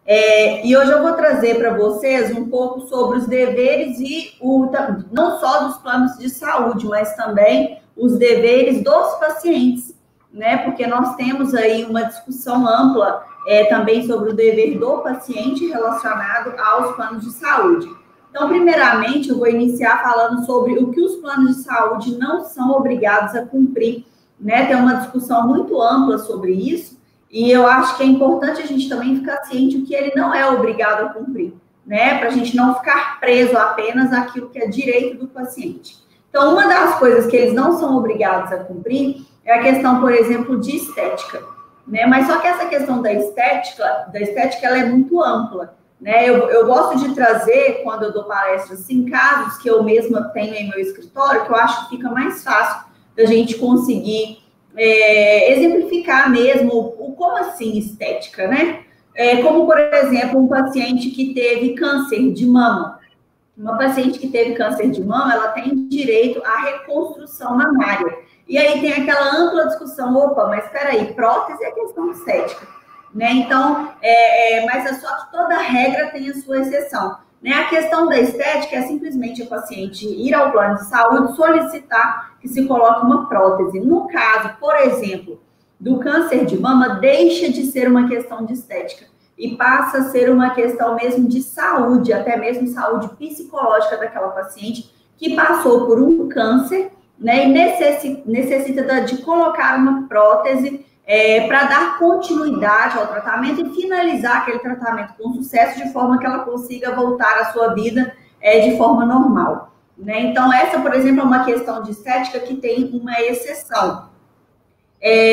E hoje eu vou trazer para vocês um pouco sobre os deveres não só dos planos de saúde, mas também os deveres dos pacientes, né? Porque nós temos aí uma discussão ampla também sobre o dever do paciente relacionado aos planos de saúde. Então, primeiramente, eu vou iniciar falando sobre o que os planos de saúde não são obrigados a cumprir, né? Tem uma discussão muito ampla sobre isso, e eu acho que é importante a gente também ficar ciente o que ele não é obrigado a cumprir, né? Para a gente não ficar preso apenas àquilo que é direito do paciente. Então, uma das coisas que eles não são obrigados a cumprir é a questão, por exemplo, de estética, né? Mas só que essa questão da estética ela é muito ampla, né? Eu gosto de trazer, quando eu dou palestras, assim, casos que eu mesma tenho em meu escritório, que eu acho que fica mais fácil da gente conseguir exemplificar mesmo o como assim estética, né? Como, por exemplo, um paciente que teve câncer de mama. Uma paciente que teve câncer de mama, ela tem direito à reconstrução mamária. E aí tem aquela ampla discussão, opa, mas espera aí, prótese é questão estética, né? Então, mas é só que toda regra tem a sua exceção, né? A questão da estética é simplesmente a paciente ir ao plano de saúde solicitar que se coloque uma prótese. No caso, por exemplo, do câncer de mama, deixa de ser uma questão de estética e passa a ser uma questão mesmo de saúde, até mesmo saúde psicológica daquela paciente que passou por um câncer, né, e necessita de colocar uma prótese para dar continuidade ao tratamento e finalizar aquele tratamento com sucesso, de forma que ela consiga voltar à sua vida de forma normal, né? Então, essa, por exemplo, é uma questão de estética que tem uma exceção.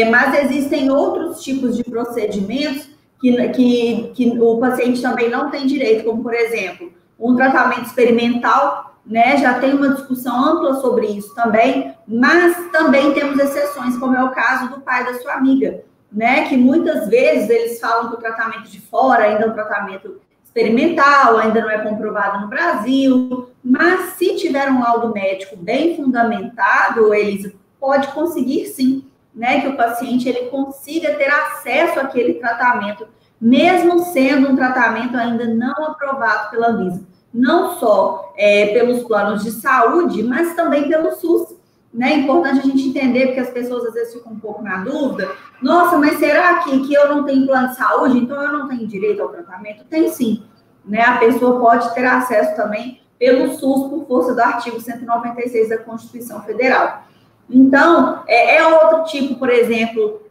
Mas existem outros tipos de procedimentos que o paciente também não tem direito, como, por exemplo, um tratamento experimental, né? Já tem uma discussão ampla sobre isso também, mas também temos exceções, como é o caso do pai da sua amiga, né? Que muitas vezes eles falam que o tratamento de fora ainda é um tratamento experimental, ainda não é comprovado no Brasil, mas se tiver um laudo médico bem fundamentado, Elisa, pode conseguir sim, né, que o paciente ele consiga ter acesso àquele tratamento, mesmo sendo um tratamento ainda não aprovado pela Anvisa. Não só pelos planos de saúde, mas também pelo SUS. Né? É importante a gente entender, porque as pessoas às vezes ficam um pouco na dúvida. Nossa, mas será que eu não tenho plano de saúde, então eu não tenho direito ao tratamento? Tem sim. Né? A pessoa pode ter acesso também pelo SUS, por força do artigo 196 da Constituição Federal. Então, outro tipo, por exemplo,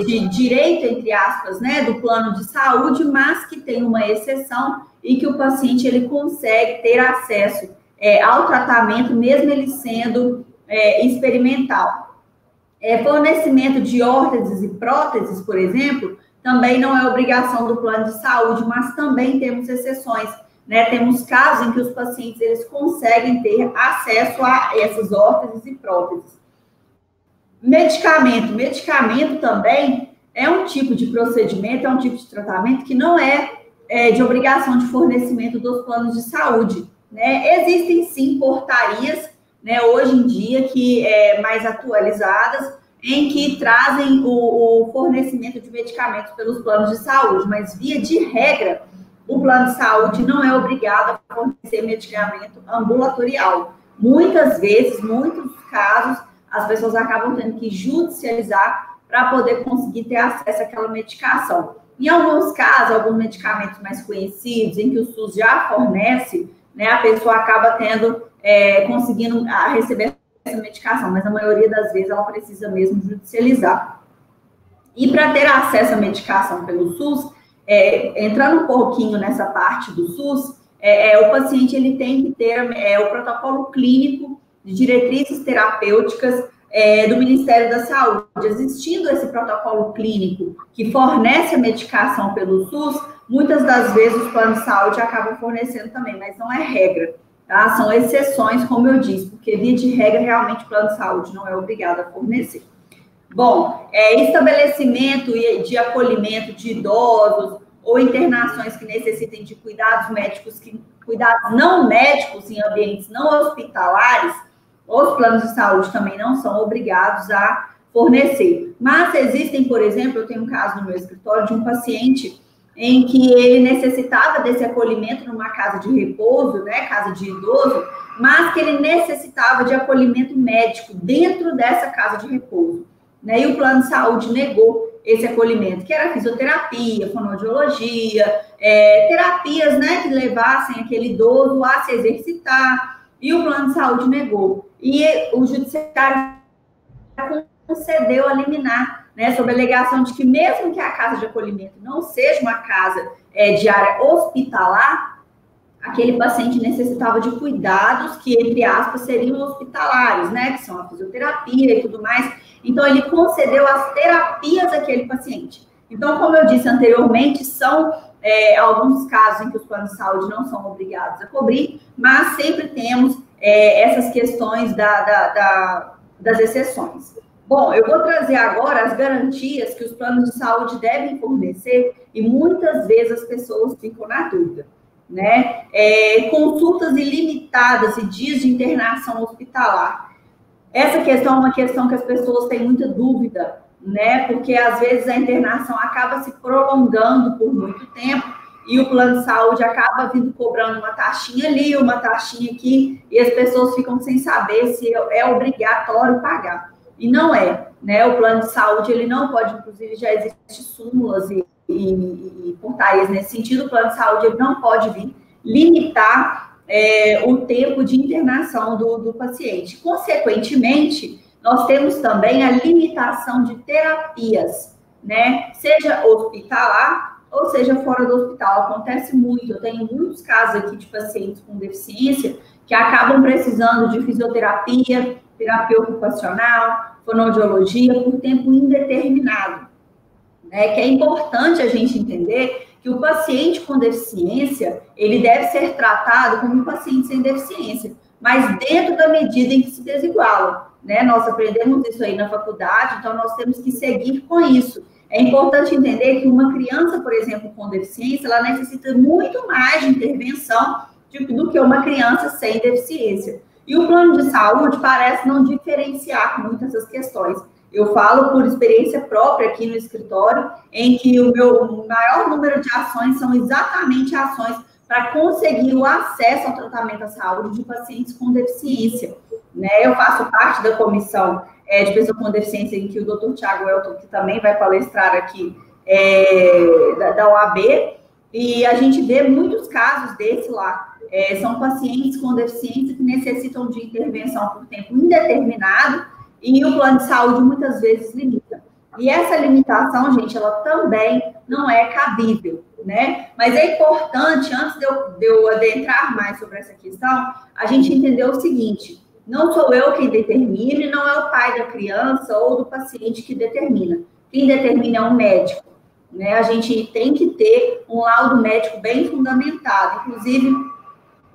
de direito, entre aspas, né, do plano de saúde, mas que tem uma exceção e que o paciente ele consegue ter acesso ao tratamento, mesmo ele sendo experimental. Fornecimento de órteses e próteses, por exemplo, também não é obrigação do plano de saúde, mas também temos exceções. Né, temos casos em que os pacientes eles conseguem ter acesso a essas órteses e próteses. Medicamento também é um tipo de procedimento, é um tipo de tratamento que não é de obrigação de fornecimento dos planos de saúde. Né? Existem sim portarias, né, hoje em dia mais atualizadas, em que trazem o fornecimento de medicamentos pelos planos de saúde, mas via de regra, o plano de saúde não é obrigado a fornecer medicamento ambulatorial. Muitas vezes, muitos casos, as pessoas acabam tendo que judicializar para poder conseguir ter acesso àquela medicação. Em alguns casos, alguns medicamentos mais conhecidos, em que o SUS já fornece, né, a pessoa acaba conseguindo receber essa medicação, mas a maioria das vezes ela precisa mesmo judicializar. E para ter acesso à medicação pelo SUS, entrando um pouquinho nessa parte do SUS, o paciente ele tem que ter o protocolo clínico de diretrizes terapêuticas do Ministério da Saúde. Existindo esse protocolo clínico que fornece a medicação pelo SUS, muitas das vezes os planos de saúde acabam fornecendo também, mas não é regra, tá? São exceções, como eu disse, porque via de regra, realmente o plano de saúde não é obrigado a fornecer. Bom, estabelecimento de acolhimento de idosos ou internações que necessitem de cuidados médicos, cuidados não médicos em ambientes não hospitalares, os planos de saúde também não são obrigados a fornecer. Mas existem, por exemplo, eu tenho um caso no meu escritório de um paciente em que ele necessitava desse acolhimento numa casa de repouso, né, casa de idoso, mas que ele necessitava de acolhimento médico dentro dessa casa de repouso, né? E o plano de saúde negou esse acolhimento, que era fisioterapia, fonoaudiologia, terapias, né, que levassem aquele idoso a se exercitar, e o plano de saúde negou. E o judiciário concedeu a liminar, né, sob a alegação de que mesmo que a casa de acolhimento não seja uma casa de área hospitalar, aquele paciente necessitava de cuidados que, entre aspas, seriam hospitalares, né, que são a fisioterapia e tudo mais. Então, ele concedeu as terapias àquele paciente. Então, como eu disse anteriormente, são alguns casos em que os planos de saúde não são obrigados a cobrir, mas sempre temos essas questões das exceções. Bom, eu vou trazer agora as garantias que os planos de saúde devem fornecer e muitas vezes as pessoas ficam na dúvida, né? Consultas ilimitadas e dias de internação hospitalar. Essa questão é uma questão que as pessoas têm muita dúvida, né? Porque às vezes a internação acaba se prolongando por muito tempo e o plano de saúde acaba vindo cobrando uma taxinha ali, uma taxinha aqui, e as pessoas ficam sem saber se é obrigatório pagar. E não é, né? O plano de saúde, ele não pode, inclusive já existem súmulas e portarias nesse sentido, o plano de saúde ele não pode vir limitar o tempo de internação do paciente. Consequentemente, nós temos também a limitação de terapias, né? Seja hospitalar ou seja fora do hospital. Acontece muito, eu tenho muitos casos aqui de pacientes com deficiência que acabam precisando de fisioterapia, terapia ocupacional, fonoaudiologia por tempo indeterminado, né? Que é importante a gente entender que o paciente com deficiência, ele deve ser tratado como um paciente sem deficiência, mas dentro da medida em que se desigualam, né? Nós aprendemos isso aí na faculdade, então nós temos que seguir com isso. É importante entender que uma criança, por exemplo, com deficiência, ela necessita muito mais de intervenção do que uma criança sem deficiência. E o plano de saúde parece não diferenciar muito essas questões. Eu falo por experiência própria aqui no escritório, em que o meu maior número de ações são exatamente ações para conseguir o acesso ao tratamento à saúde de pacientes com deficiência, né? Eu faço parte da comissão de pessoas com deficiência, em que o Dr. Tiago Elton, que também vai palestrar aqui, da OAB, e a gente vê muitos casos desse lá. São pacientes com deficiência que necessitam de intervenção por tempo indeterminado e o plano de saúde muitas vezes limita. E essa limitação, gente, ela também não é cabível, né? Mas é importante, antes de eu adentrar mais sobre essa questão, a gente entender o seguinte: não sou eu quem determina e não é o pai da criança ou do paciente que determina. Quem determina é um médico, né? A gente tem que ter um laudo médico bem fundamentado. Inclusive,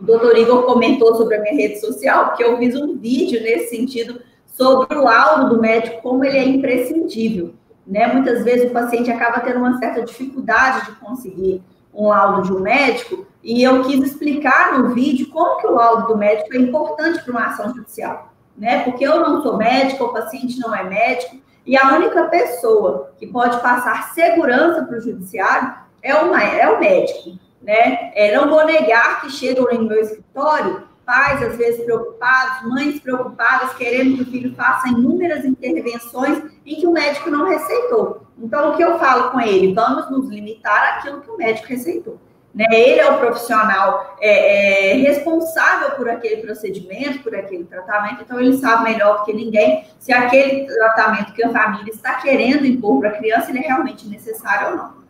o doutor Igor comentou sobre a minha rede social, porque eu fiz um vídeo nesse sentido sobre o laudo do médico, como ele é imprescindível, né? Muitas vezes o paciente acaba tendo uma certa dificuldade de conseguir um laudo de um médico, e eu quis explicar no vídeo como que o laudo do médico é importante para uma ação judicial, né? Porque eu não sou médica, o paciente não é médico, e a única pessoa que pode passar segurança para o judiciário é o médico, né? Não vou negar que chegam no meu escritório pais, às vezes, preocupados, mães preocupadas, querendo que o filho faça inúmeras intervenções em que o médico não receitou. Então, o que eu falo com ele? Vamos nos limitar àquilo que o médico receitou, né? Ele é o profissional responsável por aquele procedimento, por aquele tratamento, então ele sabe melhor do que ninguém se aquele tratamento que a família está querendo impor para a criança, ele é realmente necessário ou não.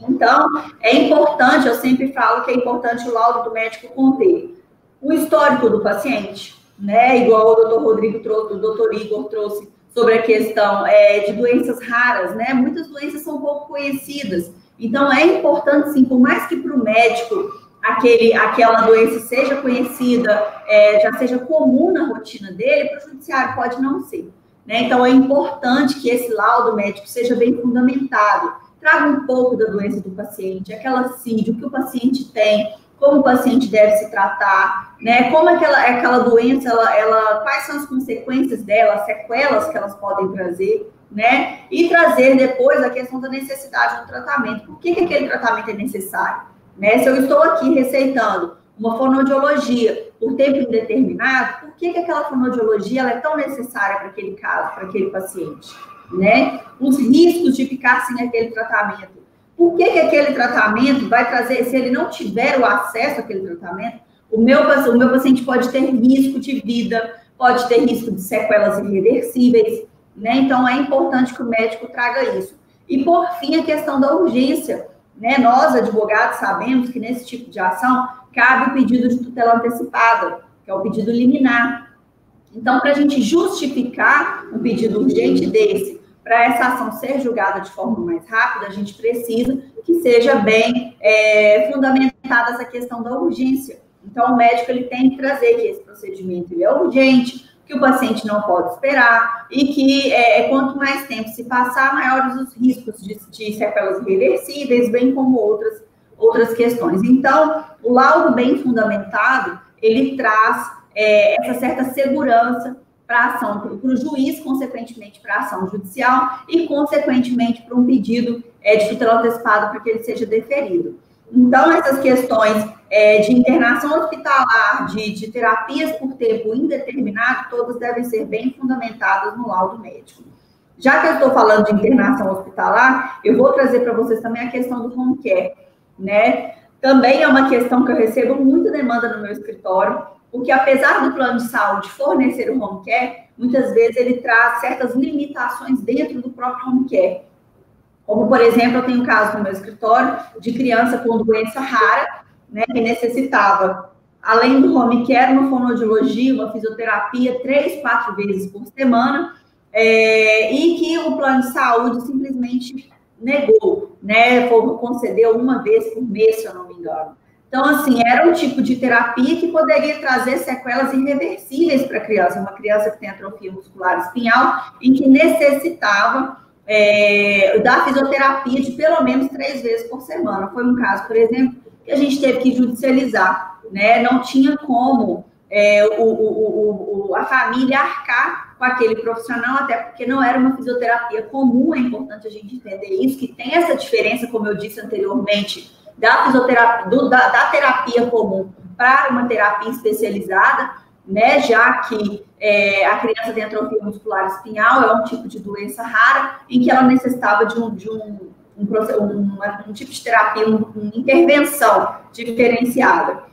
Então, é importante, eu sempre falo que é importante o laudo do médico conter o histórico do paciente, né? Igual o doutor Rodrigo trouxe, o doutor Igor trouxe sobre a questão de doenças raras, né? Muitas doenças são pouco conhecidas. Então, é importante, sim, por mais que para o médico aquela doença seja conhecida, já seja comum na rotina dele, para o judiciário pode não ser, né? Então, é importante que esse laudo médico seja bem fundamentado, traga um pouco da doença do paciente, aquela CID, o que o paciente tem, como o paciente deve se tratar, né? Como aquela doença, quais são as consequências dela, as sequelas que elas podem trazer, né? E trazer depois a questão da necessidade do tratamento. Por que aquele tratamento é necessário? Né? Se eu estou aqui receitando uma fonoaudiologia por tempo indeterminado, por que aquela fonoaudiologia ela é tão necessária para aquele caso, para aquele paciente? Né? Os riscos de ficar sem aquele tratamento. Por que aquele tratamento vai trazer, se ele não tiver o acesso àquele tratamento, o meu paciente pode ter risco de vida, pode ter risco de sequelas irreversíveis, né? Então, é importante que o médico traga isso. E, por fim, a questão da urgência, né? Nós, advogados, sabemos que nesse tipo de ação cabe o pedido de tutela antecipada, que é o pedido liminar. Então, para a gente justificar um pedido urgente desse, para essa ação ser julgada de forma mais rápida, a gente precisa que seja bem fundamentada essa questão da urgência. Então, o médico ele tem que trazer que esse procedimento ele é urgente, que o paciente não pode esperar e que quanto mais tempo se passar, maiores os riscos de sequelas irreversíveis, bem como outras questões. Então, o laudo bem fundamentado, ele traz essa certa segurança para a ação, para o juiz, consequentemente para a ação judicial e, consequentemente, para um pedido de tutela antecipada para que ele seja deferido. Então, essas questões de internação hospitalar, de terapias por tempo indeterminado, todas devem ser bem fundamentadas no laudo médico. Já que eu estou falando de internação hospitalar, eu vou trazer para vocês também a questão do home care, né? Também é uma questão que eu recebo muita demanda no meu escritório, porque apesar do plano de saúde fornecer o home care, muitas vezes ele traz certas limitações dentro do próprio home care. Como, por exemplo, eu tenho um caso no meu escritório de criança com doença rara, né, que necessitava, além do home care, uma fonoaudiologia, uma fisioterapia 3, 4 vezes por semana, e que o plano de saúde simplesmente negou, né, concedeu uma vez por mês, se eu não me engano. Então, assim, era um tipo de terapia que poderia trazer sequelas irreversíveis para a criança, uma criança que tem atrofia muscular espinhal e que necessitava da fisioterapia de pelo menos 3 vezes por semana. Foi um caso, por exemplo, que a gente teve que judicializar, né? Não tinha como a família arcar com aquele profissional, até porque não era uma fisioterapia comum. É importante a gente entender isso, que tem essa diferença, como eu disse anteriormente, da fisioterapia, da terapia comum para uma terapia especializada, né? Já que a criança tem atrofia muscular espinhal, é um tipo de doença rara, em que ela necessitava de um tipo de terapia, uma intervenção diferenciada.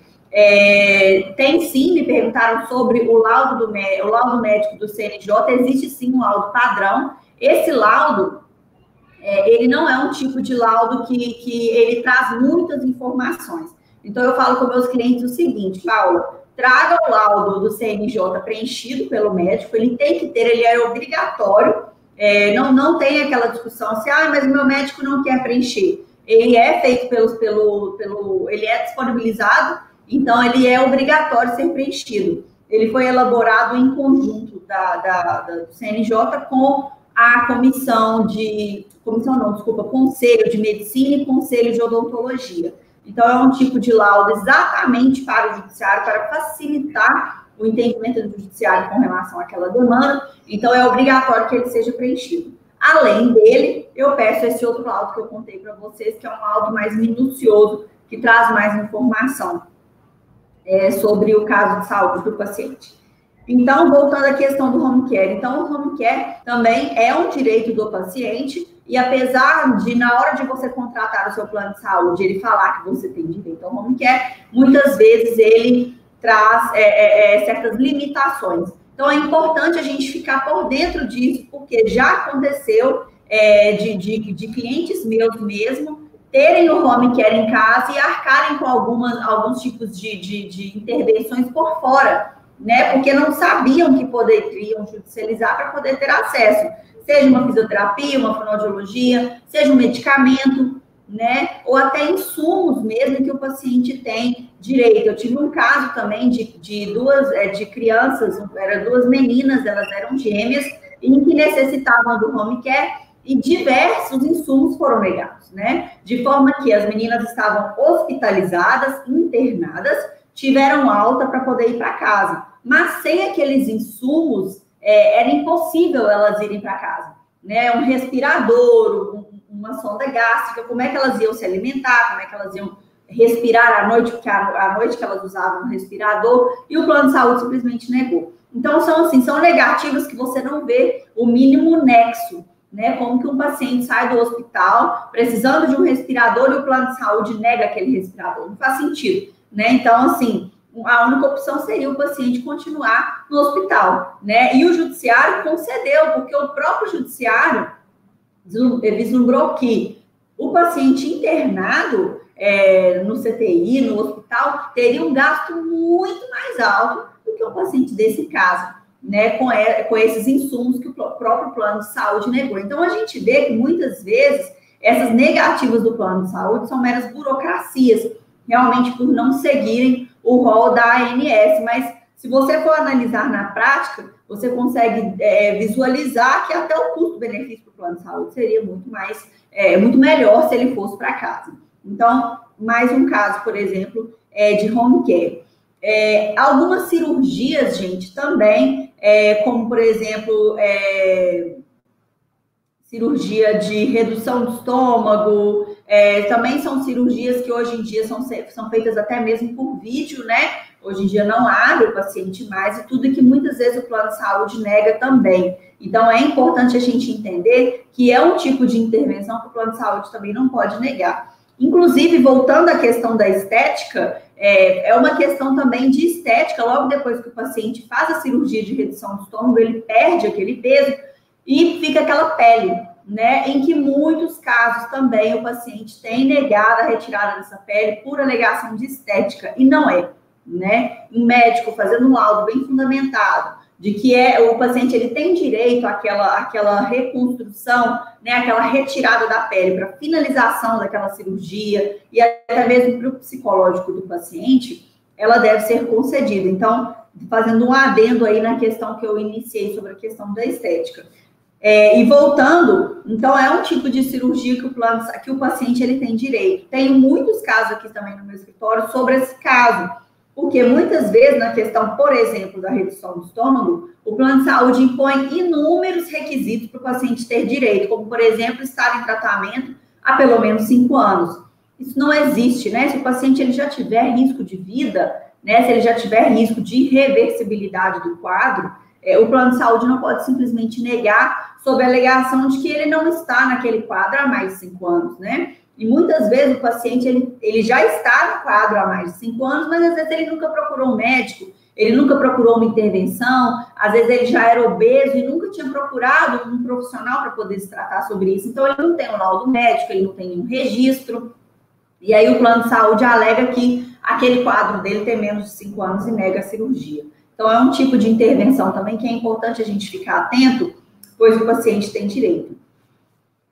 Tem sim, me perguntaram sobre o laudo médico do CNJ, existe sim um laudo padrão. Esse laudo, ele não é um tipo de laudo que ele traz muitas informações. Então, eu falo com meus clientes o seguinte, Paula, traga o laudo do CNJ preenchido pelo médico, ele tem que ter, ele é obrigatório, não tem aquela discussão assim, mas o meu médico não quer preencher. Ele é feito ele é disponibilizado, então ele é obrigatório ser preenchido. Ele foi elaborado em conjunto do CNJ com a Conselho de Medicina e Conselho de Odontologia. Então, é um tipo de laudo exatamente para o judiciário, para facilitar o entendimento do judiciário com relação àquela demanda. Então, é obrigatório que ele seja preenchido. Além dele, eu peço esse outro laudo que eu contei para vocês, que é um laudo mais minucioso, que traz mais informação sobre o caso de saúde do paciente. Então, voltando à questão do home care. Então, o home care também é um direito do paciente, e apesar de, na hora de você contratar o seu plano de saúde, ele falar que você tem direito ao home care, muitas vezes ele traz certas limitações. Então, é importante a gente ficar por dentro disso, porque já aconteceu de clientes meus mesmo terem o home care em casa e arcarem com alguns tipos de intervenções por fora, né? Porque não sabiam que poderiam judicializar para poder ter acesso. Seja uma fisioterapia, uma fonoaudiologia, seja um medicamento, né? Ou até insumos mesmo que o paciente tem direito. Eu tive um caso também de crianças, eram 2 meninas, elas eram gêmeas, em que necessitavam do home care e diversos insumos foram negados, né? De forma que as meninas estavam hospitalizadas, internadas, tiveram alta para poder ir para casa. Mas sem aqueles insumos, era impossível elas irem para casa, né, um respirador, uma sonda gástrica, como é que elas iam se alimentar, como é que elas iam respirar à noite, porque à noite que elas usavam um respirador, e o plano de saúde simplesmente negou. Então, são negativas que você não vê o mínimo nexo, né? Como que um paciente sai do hospital precisando de um respirador e o plano de saúde nega aquele respirador. Não faz sentido, né? Então, assim, a única opção seria o paciente continuar no hospital, né? E o judiciário concedeu, porque o próprio judiciário vislumbrou que o paciente internado no CTI, no hospital, teria um gasto muito mais alto do que um paciente desse caso, né, com esses insumos que o próprio plano de saúde negou. Então, a gente vê que muitas vezes essas negativas do plano de saúde são meras burocracias, realmente por não seguirem o rol da ANS, mas se você for analisar na prática, você consegue visualizar que até o custo-benefício do plano de saúde seria muito melhor se ele fosse para casa. Então, mais um caso, por exemplo, de home care. Algumas cirurgias, gente, também, como, por exemplo, cirurgia de redução do estômago, também são cirurgias que hoje em dia são feitas até mesmo por vídeo, né? Hoje em dia não abre o paciente mais e tudo que muitas vezes o plano de saúde nega também. Então, é importante a gente entender que é um tipo de intervenção que o plano de saúde também não pode negar. Inclusive, voltando à questão da estética, é uma questão também de estética. Logo depois que o paciente faz a cirurgia de redução do estômago, ele perde aquele peso e fica aquela pele, né? Em que muitos casos também o paciente tem negado a retirada dessa pele por alegação de estética, e não é, né? Um médico fazendo um laudo bem fundamentado de que o paciente ele tem direito àquela reconstrução, né, aquela retirada da pele para finalização daquela cirurgia e até mesmo para o psicológico do paciente, ela deve ser concedida. Então, fazendo um adendo aí na questão que eu iniciei sobre a questão da estética. E voltando, então é um tipo de cirurgia que o paciente ele tem direito. Tenho muitos casos aqui também no meu escritório sobre esse caso. Porque muitas vezes, na questão, por exemplo, da redução do estômago, o plano de saúde impõe inúmeros requisitos para o paciente ter direito, como, por exemplo, estar em tratamento há pelo menos 5 anos. Isso não existe, né? Se o paciente ele já tiver risco de vida, né? Se ele já tiver risco de reversibilidade do quadro, o plano de saúde não pode simplesmente negar sob a alegação de que ele não está naquele quadro há mais de 5 anos, né? E muitas vezes o paciente, ele já está no quadro há mais de 5 anos, mas às vezes ele nunca procurou um médico, ele nunca procurou uma intervenção, às vezes ele já era obeso e nunca tinha procurado um profissional para poder se tratar sobre isso. Então, ele não tem um laudo médico, ele não tem nenhum registro. E aí o plano de saúde alega que aquele quadro dele tem menos de 5 anos e nega a cirurgia. Então, é um tipo de intervenção também que é importante a gente ficar atento, pois o paciente tem direito.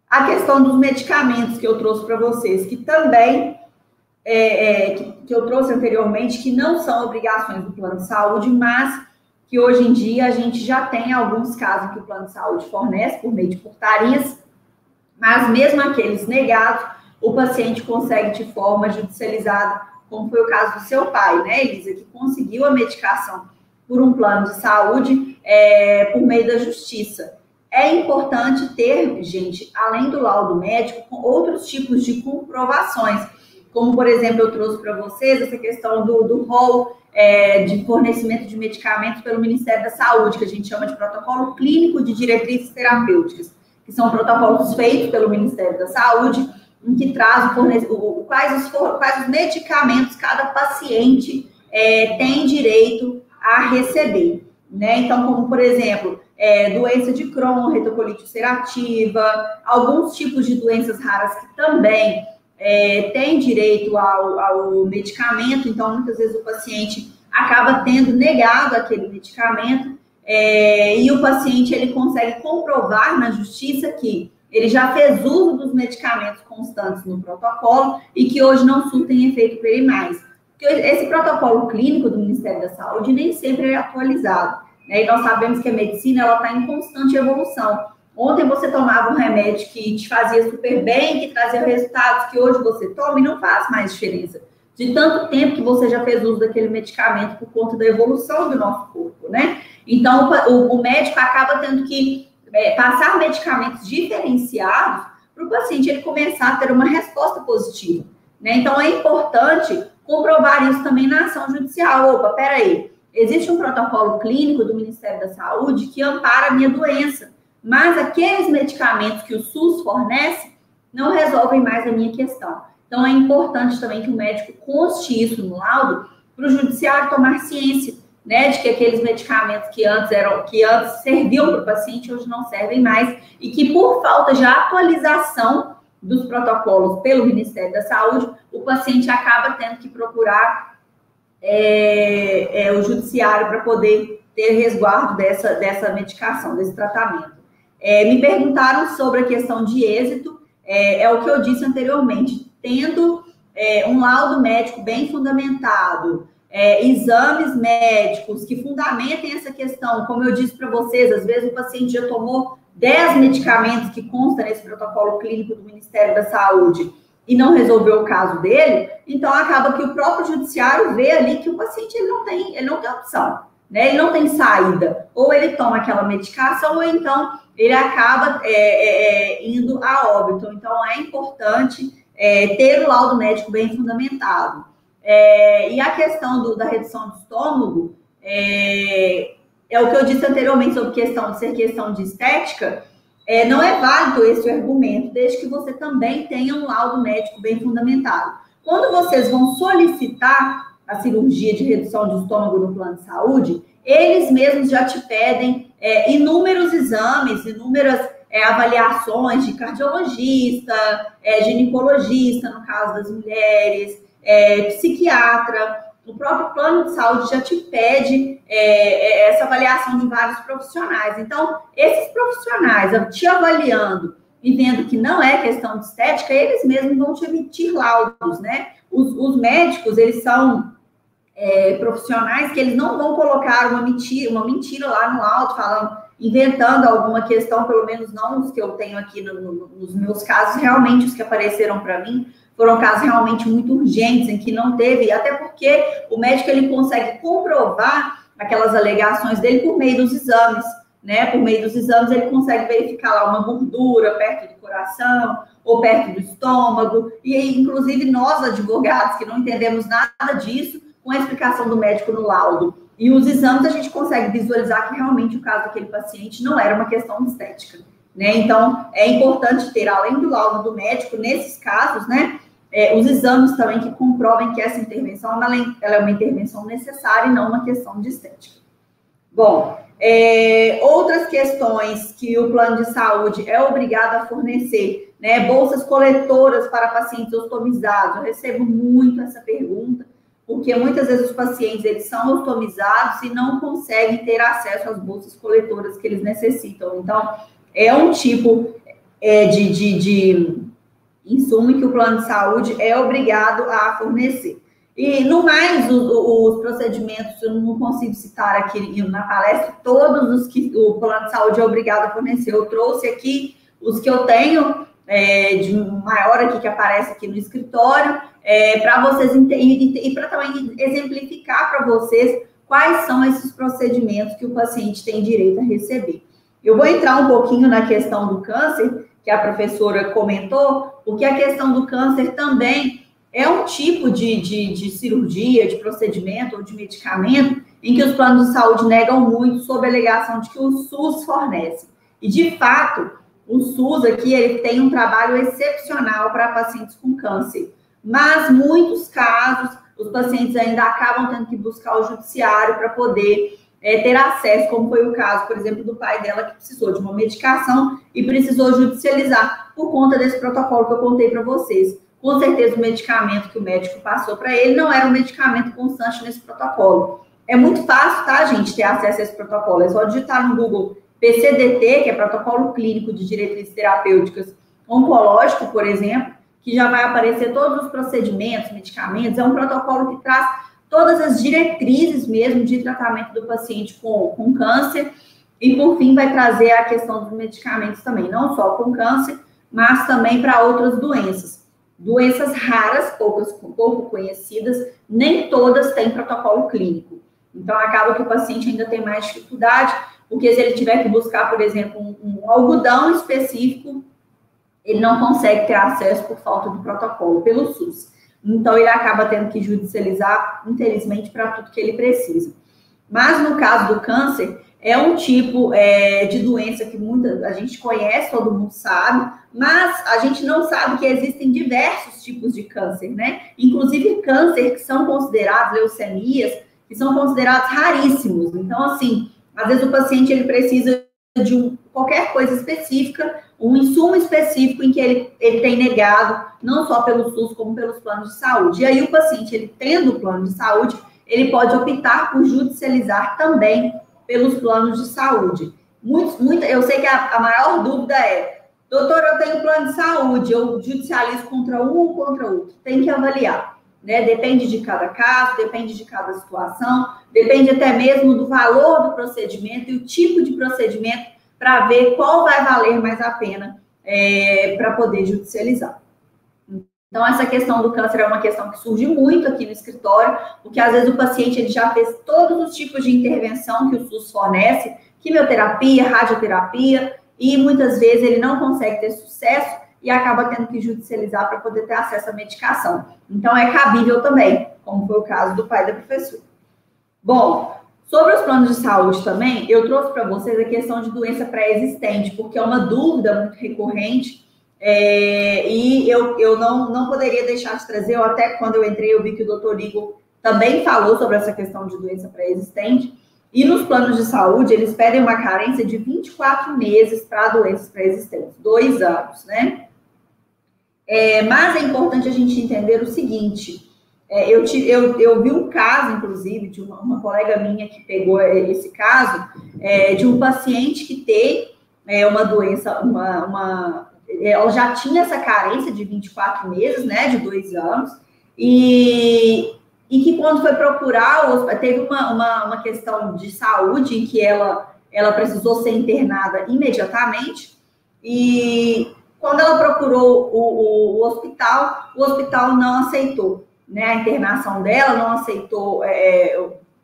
A questão dos medicamentos que eu trouxe para vocês, que também, que eu trouxe anteriormente, que não são obrigações do plano de saúde, mas que hoje em dia a gente já tem alguns casos que o plano de saúde fornece por meio de portarias, mas mesmo aqueles negados, o paciente consegue de forma judicializada, como foi o caso do seu pai, né, Elisa, que conseguiu a medicação por um plano de saúde por meio da justiça. É importante ter, gente, além do laudo médico, outros tipos de comprovações, como, por exemplo, eu trouxe para vocês essa questão do rol de fornecimento de medicamentos pelo Ministério da Saúde, que a gente chama de protocolo clínico de diretrizes terapêuticas, que são protocolos feitos pelo Ministério da Saúde, em que traz quais os medicamentos cada paciente tem direito a receber, né? Então, como, por exemplo, doença de Crohn, retocolite ulcerativa, alguns tipos de doenças raras que também têm direito ao medicamento, então muitas vezes o paciente acaba tendo negado aquele medicamento e o paciente ele consegue comprovar na justiça que ele já fez uso dos medicamentos constantes no protocolo e que hoje não surtem efeito para ele mais. Porque esse protocolo clínico do Ministério da Saúde nem sempre é atualizado. E nós sabemos que a medicina está em constante evolução. Ontem você tomava um remédio que te fazia super bem, que trazia resultados que hoje você toma e não faz mais diferença. De tanto tempo que você já fez uso daquele medicamento por conta da evolução do nosso corpo, né? Então, o médico acaba tendo que passar medicamentos diferenciados para o paciente ele começar a ter uma resposta positiva, né? Então, é importante comprovar isso também na ação judicial. Opa, peraí, existe um protocolo clínico do Ministério da Saúde que ampara a minha doença, mas aqueles medicamentos que o SUS fornece não resolvem mais a minha questão. Então, é importante também que o médico conste isso no laudo para o judiciário tomar ciência, né, de que aqueles medicamentos que antes serviam para o paciente hoje não servem mais e que por falta de atualização dos protocolos pelo Ministério da Saúde, o paciente acaba tendo que procurar o judiciário para poder ter resguardo dessa medicação, desse tratamento. Me perguntaram sobre a questão de êxito, é o que eu disse anteriormente, tendo um laudo médico bem fundamentado, exames médicos que fundamentem essa questão, como eu disse para vocês, às vezes o paciente já tomou 10 medicamentos que constam nesse protocolo clínico do Ministério da Saúde e não resolveu o caso dele, então acaba que o próprio judiciário vê ali que o paciente ele não tem opção, né? Ele não tem saída, ou ele toma aquela medicação, ou então ele acaba indo a óbito. Então é importante ter o laudo médico bem fundamentado. E a questão da redução do estômago, é o que eu disse anteriormente sobre questão de ser questão de estética, não é válido esse argumento, desde que você também tenha um laudo médico bem fundamentado. Quando vocês vão solicitar a cirurgia de redução de estômago no plano de saúde, eles mesmos já te pedem inúmeros exames, inúmeras avaliações de cardiologista, ginecologista, no caso das mulheres, psiquiatra. O próprio plano de saúde já te pede essa avaliação de vários profissionais. Então, esses profissionais te avaliando e vendo que não é questão de estética, eles mesmos vão te emitir laudos, né? Os médicos, eles são profissionais que eles não vão colocar uma mentira lá no laudo, inventando alguma questão, pelo menos não os que eu tenho aqui nos meus casos, realmente os que apareceram para mim, foram casos realmente muito urgentes, em que não teve, até porque o médico ele consegue comprovar aquelas alegações dele por meio dos exames, né? Por meio dos exames ele consegue verificar lá uma gordura perto do coração ou perto do estômago, e inclusive nós, advogados, que não entendemos nada disso, com a explicação do médico no laudo e os exames, a gente consegue visualizar que realmente o caso daquele paciente não era uma questão de estética, né? Então, é importante ter, além do laudo do médico, nesses casos, né, os exames também que comprovem que essa intervenção ela é uma intervenção necessária e não uma questão de estética. Bom, outras questões que o plano de saúde é obrigado a fornecer, né, bolsas coletoras para pacientes ostomizados. Eu recebo muito essa pergunta, porque muitas vezes os pacientes eles são ostomizados e não conseguem ter acesso às bolsas coletoras que eles necessitam. Então, é um tipo de insumo que o plano de saúde é obrigado a fornecer. E, no mais, os procedimentos, eu não consigo citar aqui na palestra todos os que o plano de saúde é obrigado a fornecer. Eu trouxe aqui os que eu tenho, de maior aqui, que aparece aqui no escritório, para vocês e para também exemplificar para vocês quais são esses procedimentos que o paciente tem direito a receber. Eu vou entrar um pouquinho na questão do câncer, que a professora comentou, porque a questão do câncer também é um tipo de cirurgia, de procedimento ou de medicamento em que os planos de saúde negam muito sob a alegação de que o SUS fornece. E, de fato, o SUS aqui ele tem um trabalho excepcional para pacientes com câncer. Mas, muitos casos, os pacientes ainda acabam tendo que buscar o judiciário para poder ter acesso, como foi o caso, por exemplo, do pai dela, que precisou de uma medicação e precisou judicializar por conta desse protocolo que eu contei para vocês. Com certeza, o medicamento que o médico passou para ele não era um medicamento constante nesse protocolo. É muito fácil, tá, gente, ter acesso a esse protocolo. É só digitar no Google PCDT, que é Protocolo Clínico de Diretrizes Terapêuticas Oncológico, por exemplo, que já vai aparecer todos os procedimentos, medicamentos. É um protocolo que traz todas as diretrizes mesmo de tratamento do paciente com câncer e, por fim, vai trazer a questão dos medicamentos também, não só com câncer, mas também para outras doenças. Doenças raras, pouco conhecidas, nem todas têm protocolo clínico. Então, acaba que o paciente ainda tem mais dificuldade, porque se ele tiver que buscar, por exemplo, um algodão específico, ele não consegue ter acesso por falta do protocolo pelo SUS. Então, ele acaba tendo que judicializar, infelizmente, para tudo que ele precisa. Mas, no caso do câncer, é um tipo de doença que a gente conhece, todo mundo sabe, mas a gente não sabe que existem diversos tipos de câncer, né? Inclusive câncer que são considerados leucemias, que são considerados raríssimos. Então, assim, às vezes o paciente ele precisa de qualquer coisa específica, um insumo específico em que ele tem negado, não só pelo SUS, como pelos planos de saúde. E aí o paciente, ele tendo o plano de saúde, ele pode optar por judicializar também pelos planos de saúde. Eu sei que a maior dúvida é, doutor, eu tenho plano de saúde, eu judicializo contra um ou contra outro? Tem que avaliar, né? Depende de cada caso, depende de cada situação, depende até mesmo do valor do procedimento e o tipo de procedimento para ver qual vai valer mais a pena para poder judicializar. Então, essa questão do câncer é uma questão que surge muito aqui no escritório, porque às vezes o paciente ele já fez todos os tipos de intervenção que o SUS fornece, quimioterapia, radioterapia, e muitas vezes ele não consegue ter sucesso e acaba tendo que judicializar para poder ter acesso à medicação. Então, é cabível também, como foi o caso do pai da professora. Bom, sobre os planos de saúde também, eu trouxe para vocês a questão de doença pré-existente, porque é uma dúvida muito recorrente, e eu não poderia deixar de trazer, até quando eu entrei, eu vi que o doutor Igor também falou sobre essa questão de doença pré-existente, e nos planos de saúde, eles pedem uma carência de 24 meses para doenças pré-existentes, 2 anos, né? Mas é importante a gente entender o seguinte, eu vi um caso, inclusive, de uma colega minha que pegou esse caso, de um paciente que tem uma doença, ela já tinha essa carência de 24 meses, né, de 2 anos, e que quando foi procurar, teve uma questão de saúde em que ela precisou ser internada imediatamente, e quando ela procurou o hospital não aceitou, né, a internação dela, não aceitou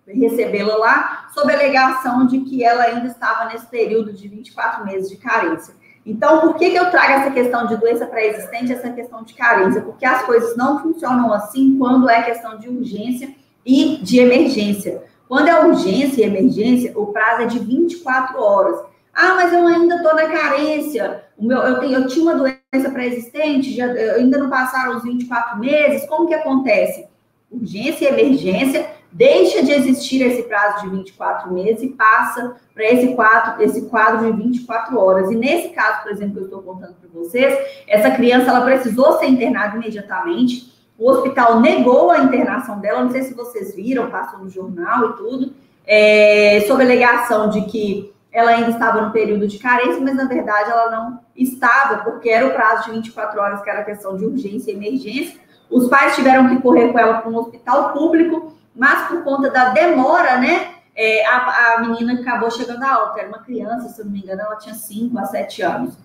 recebê-la lá, sob a alegação de que ela ainda estava nesse período de 24 meses de carência. Então, por que eu trago essa questão de doença pré-existente, essa questão de carência? Porque as coisas não funcionam assim quando é questão de urgência e de emergência. Quando é urgência e emergência, o prazo é de 24 horas. Ah, mas eu ainda estou na carência, eu tinha uma doença pré-existente, ainda não passaram os 24 meses, como que acontece? Urgência e emergência, deixa de existir esse prazo de 24 meses e passa para esse quadro de 24 horas. E nesse caso, por exemplo, que eu estou contando para vocês, essa criança ela precisou ser internada imediatamente, o hospital negou a internação dela, não sei se vocês viram, passou no jornal e tudo, sob a alegação de que ela ainda estava no período de carência, mas na verdade ela não estava, porque era o prazo de 24 horas, que era a questão de urgência e emergência. Os pais tiveram que correr com ela para um hospital público, mas por conta da demora, né, a menina acabou chegando a óbito. Era uma criança, se eu não me engano, ela tinha 5 a 7 anos.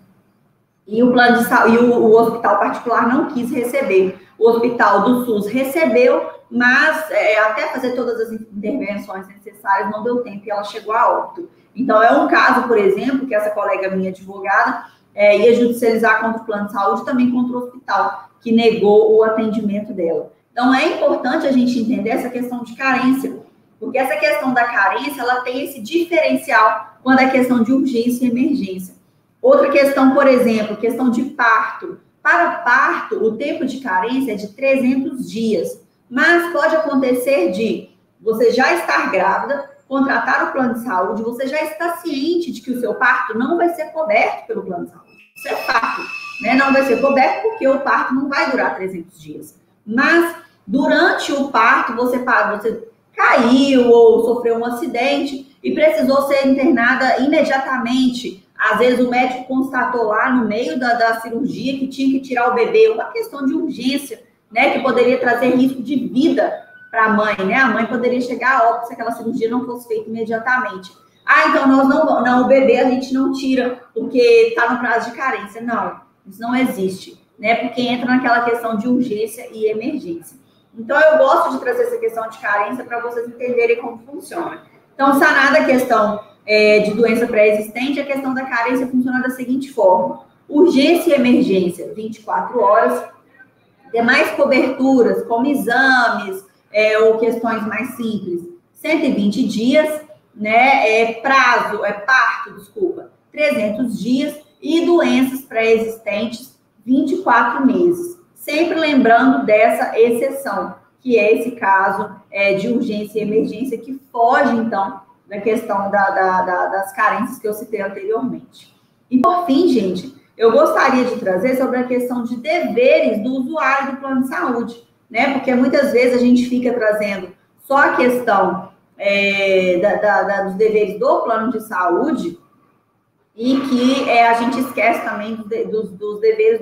E o plano de saúde, o hospital particular não quis receber. O hospital do SUS recebeu, mas até fazer todas as intervenções necessárias não deu tempo e ela chegou a óbito. Então, é um caso, por exemplo, que essa colega minha advogada ia judicializar contra o plano de saúde e também contra o hospital, que negou o atendimento dela. Então, é importante a gente entender essa questão de carência, porque essa questão da carência, ela tem esse diferencial quando é questão de urgência e emergência. Outra questão, por exemplo, questão de parto. Para parto, o tempo de carência é de 300 dias, mas pode acontecer de você já estar grávida, contratar o plano de saúde, você já está ciente de que o seu parto não vai ser coberto pelo plano de saúde. Isso é fato, né? Não vai ser coberto porque o parto não vai durar 300 dias. Mas, durante o parto, você caiu ou sofreu um acidente e precisou ser internada imediatamente. Às vezes, o médico constatou lá no meio da cirurgia que tinha que tirar o bebê. Uma questão de urgência, né? Que poderia trazer risco de vida para a mãe, né? A mãe poderia chegar a óbito se aquela cirurgia não fosse feita imediatamente. Ah, então nós não, o bebê a gente não tira porque está no prazo de carência. Não, isso não existe, né? Porque entra naquela questão de urgência e emergência. Então, eu gosto de trazer essa questão de carência para vocês entenderem como funciona. Então, sanada a questão de doença pré-existente, a questão da carência funciona da seguinte forma: urgência e emergência, 24 horas, demais coberturas, como exames, ou questões mais simples, 120 dias, né? Parto, 300 dias, e doenças pré-existentes, 24 meses. Sempre lembrando dessa exceção, que é esse caso de urgência e emergência, que foge, então, da questão das carências que eu citei anteriormente. E, por fim, gente, eu gostaria de trazer sobre a questão de deveres do usuário do plano de saúde, né? Porque muitas vezes a gente fica trazendo só a questão dos deveres do plano de saúde e que a gente esquece também dos deveres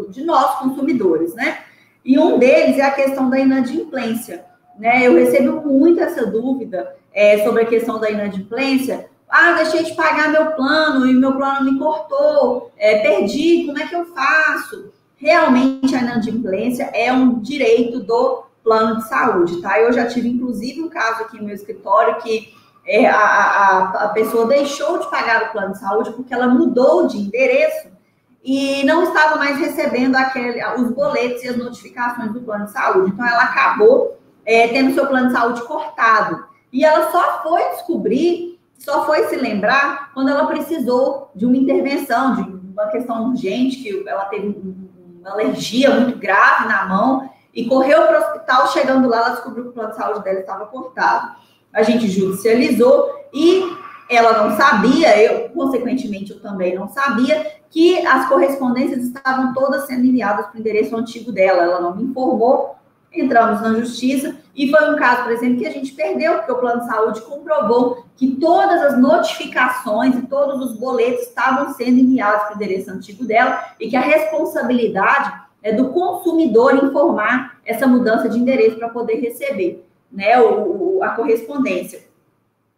de nós, consumidores, né? E um deles é a questão da inadimplência, né? Eu recebo muito essa dúvida sobre a questão da inadimplência. Deixei de pagar meu plano e meu plano me cortou, perdi, como é que eu faço? Realmente, a inadimplência é um direito do plano de saúde, tá? Eu já tive, inclusive, um caso aqui no meu escritório que a pessoa deixou de pagar o plano de saúde porque ela mudou de endereço e não estava mais recebendo os boletos e as notificações do plano de saúde. Então, ela acabou tendo seu plano de saúde cortado. E ela só foi se lembrar quando ela precisou de uma intervenção, de uma questão urgente, que ela teve uma alergia muito grave na mão e correu para o hospital. Chegando lá, ela descobriu que o plano de saúde dela estava cortado. A gente judicializou e ela não sabia, consequentemente, eu também não sabia, que as correspondências estavam todas sendo enviadas para o endereço antigo dela. Ela não me informou, entramos na justiça e foi um caso, por exemplo, que a gente perdeu, porque o plano de saúde comprovou que todas as notificações e todos os boletos estavam sendo enviados para o endereço antigo dela e que a responsabilidade é do consumidor informar essa mudança de endereço para poder receber, né, a correspondência.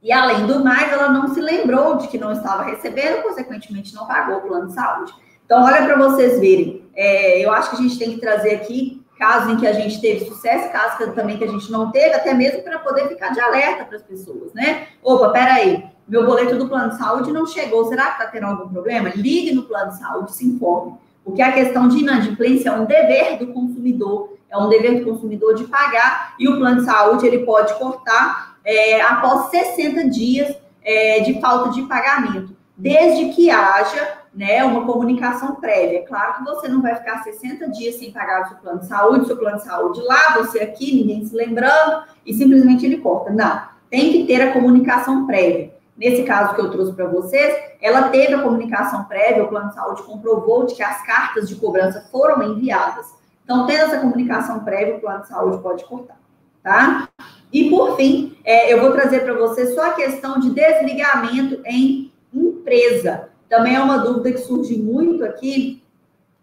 E, além do mais, ela não se lembrou de que não estava recebendo, consequentemente, não pagou o plano de saúde. Então, olha para vocês verem. Eu acho que a gente tem que trazer aqui casos em que a gente teve sucesso, casos também que a gente não teve, até mesmo para poder ficar de alerta para as pessoas, né? Opa, peraí, meu boleto do plano de saúde não chegou, será que está tendo algum problema? Ligue no plano de saúde, se informe. Porque a questão de inadimplência é um dever do consumidor, de pagar, e o plano de saúde ele pode cortar após 60 dias de falta de pagamento, desde que haja, né, uma comunicação prévia. Claro que você não vai ficar 60 dias sem pagar o seu plano de saúde lá, você aqui, ninguém se lembrando, e simplesmente ele corta. Não, tem que ter a comunicação prévia. Nesse caso que eu trouxe para vocês, ela teve a comunicação prévia, o plano de saúde comprovou de que as cartas de cobrança foram enviadas. Então, tendo essa comunicação prévia, o plano de saúde pode cortar, tá? E, por fim, eu vou trazer para vocês só a questão de desligamento em empresa. Também é uma dúvida que surge muito aqui,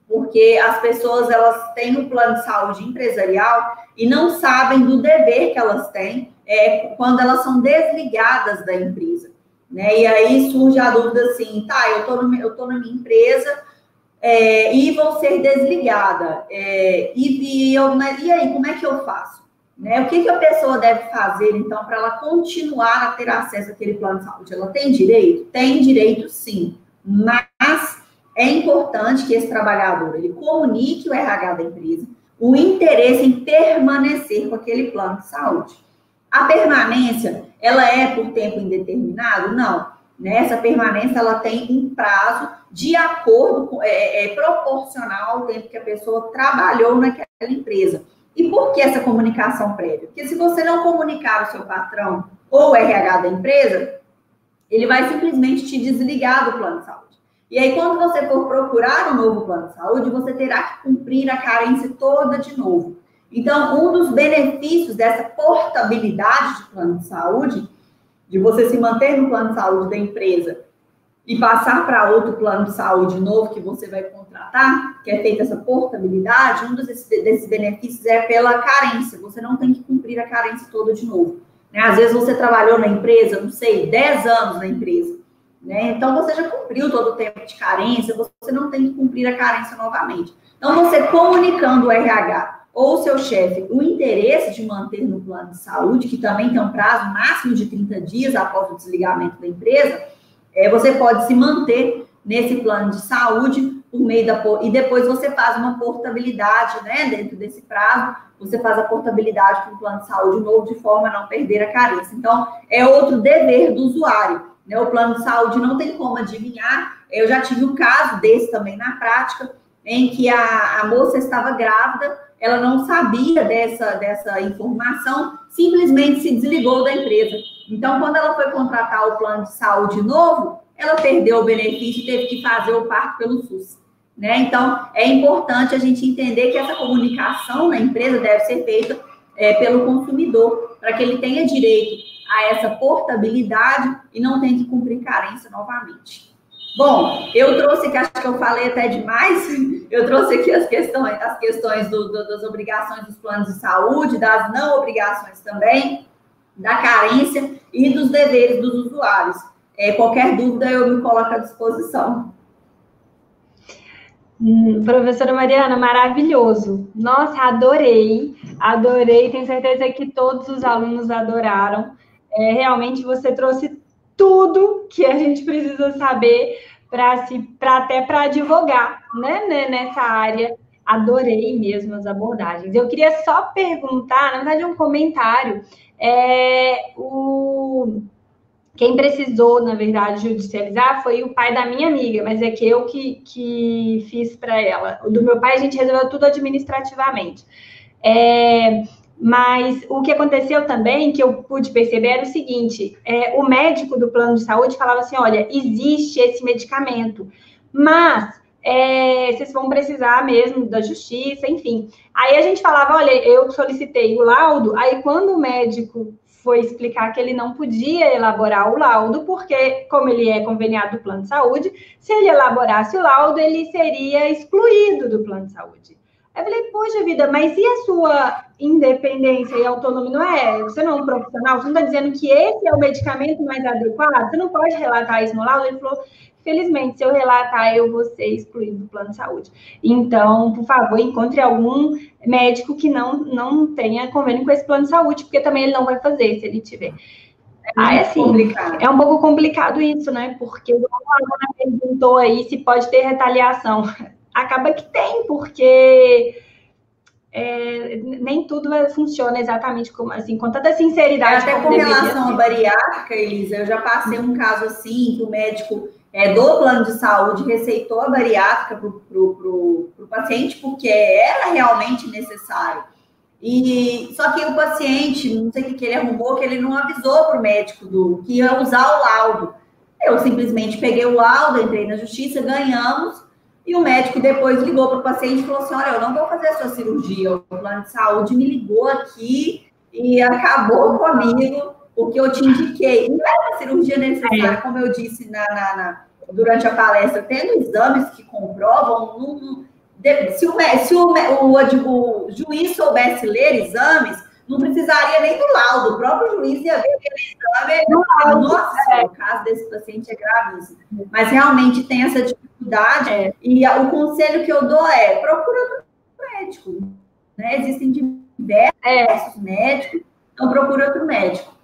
porque as pessoas elas têm um plano de saúde empresarial e não sabem do dever que elas têm quando elas são desligadas da empresa, né? E aí surge a dúvida assim, tá, eu tô na minha empresa e vou ser desligada. E aí, como é que eu faço? Né? O que a pessoa deve fazer, então, para ela continuar a ter acesso àquele plano de saúde? Ela tem direito? Tem direito, sim. Mas é importante que esse trabalhador ele comunique o RH da empresa o interesse em permanecer com aquele plano de saúde. A permanência, ela é por tempo indeterminado? Não. Nessa permanência, ela tem um prazo de acordo com, proporcional ao tempo que a pessoa trabalhou naquela empresa. E por que essa comunicação prévia? Porque se você não comunicar o seu patrão ou o RH da empresa, ele vai simplesmente te desligar do plano de saúde. E aí, quando você for procurar um novo plano de saúde, você terá que cumprir a carência toda de novo. Então, um dos benefícios dessa portabilidade de plano de saúde, de você se manter no plano de saúde da empresa e passar para outro plano de saúde novo que você vai contratar, que é feita essa portabilidade, um desses benefícios é pela carência. Você não tem que cumprir a carência toda de novo. Né? Às vezes você trabalhou na empresa, não sei, 10 anos na empresa. Né? Então, você já cumpriu todo o tempo de carência, você não tem que cumprir a carência novamente. Então, você comunicando o RH ou o seu chefe o interesse de manter no plano de saúde, que também tem um prazo máximo de 30 dias após o desligamento da empresa, você pode se manter nesse plano de saúde por meio e depois você faz uma portabilidade, né, dentro desse prazo, você faz a portabilidade para o plano de saúde novo de forma a não perder a carência. Então, é outro dever do usuário, né? O plano de saúde não tem como adivinhar. Eu já tive um caso desse também na prática, em que a moça estava grávida, ela não sabia dessa informação, simplesmente se desligou da empresa. Então, quando ela foi contratar o plano de saúde novo, ela perdeu o benefício e teve que fazer o parto pelo SUS, né? Então, é importante a gente entender que essa comunicação na empresa deve ser feita pelo consumidor, para que ele tenha direito a essa portabilidade e não tenha que cumprir carência novamente. Bom, eu trouxe aqui, acho que eu falei até demais, eu trouxe aqui as questões das obrigações dos planos de saúde, das não obrigações também, da carência e dos deveres dos usuários. Qualquer dúvida eu me coloco à disposição. Professora Mariana, maravilhoso. Nossa, adorei, tenho certeza que todos os alunos adoraram. Realmente você trouxe tudo que a gente precisa saber até para advogar, né, nessa área. Adorei mesmo as abordagens. Eu queria só perguntar, na verdade, um comentário. Quem precisou, na verdade, judicializar foi o pai da minha amiga, mas é que eu que fiz para ela. O do meu pai, a gente resolveu tudo administrativamente. Mas o que aconteceu também, que eu pude perceber, era o seguinte: o médico do plano de saúde falava assim, olha, existe esse medicamento, mas vocês vão precisar mesmo da justiça, enfim. Aí a gente falava, olha, eu solicitei o laudo, aí quando o médico foi explicar que ele não podia elaborar o laudo, porque, como ele é conveniado do plano de saúde, se ele elaborasse o laudo, ele seria excluído do plano de saúde. Aí eu falei, poxa vida, mas e a sua independência e autonomia? Não é? Você não é um profissional? Você não está dizendo que esse é o medicamento mais adequado? Você não pode relatar isso no laudo? Ele falou, felizmente, se eu relatar, eu vou ser excluído do plano de saúde. Então, por favor, encontre algum médico que não tenha convênio com esse plano de saúde, porque também ele não vai fazer, se ele tiver. Assim, é um pouco complicado isso, né? Porque o Alana perguntou aí se pode ter retaliação. Acaba que tem, porque nem tudo funciona exatamente como assim, com tanta sinceridade. Até com relação à bariátrica, Elisa, eu já passei um caso assim, que o médico do plano de saúde receitou a bariátrica para o paciente, porque era realmente necessário. Só que o paciente, não sei o que ele arrumou, que ele não avisou para o médico que ia usar o laudo. Eu simplesmente peguei o laudo, entrei na justiça, ganhamos, e o médico depois ligou para o paciente e falou assim, olha, eu não vou fazer a sua cirurgia, o plano de saúde me ligou aqui e acabou comigo o que eu te indiquei. Não era uma cirurgia necessária, como eu disse durante a palestra, tendo exames que comprovam, se o juiz soubesse ler exames, não precisaria nem do laudo, o próprio juiz ia ver aquele exame. Nossa, o caso desse paciente é gravíssimo. Mas realmente tem essa dificuldade, e o conselho que eu dou procura outro médico. Né? Existem diversos médicos, então procura outro médico.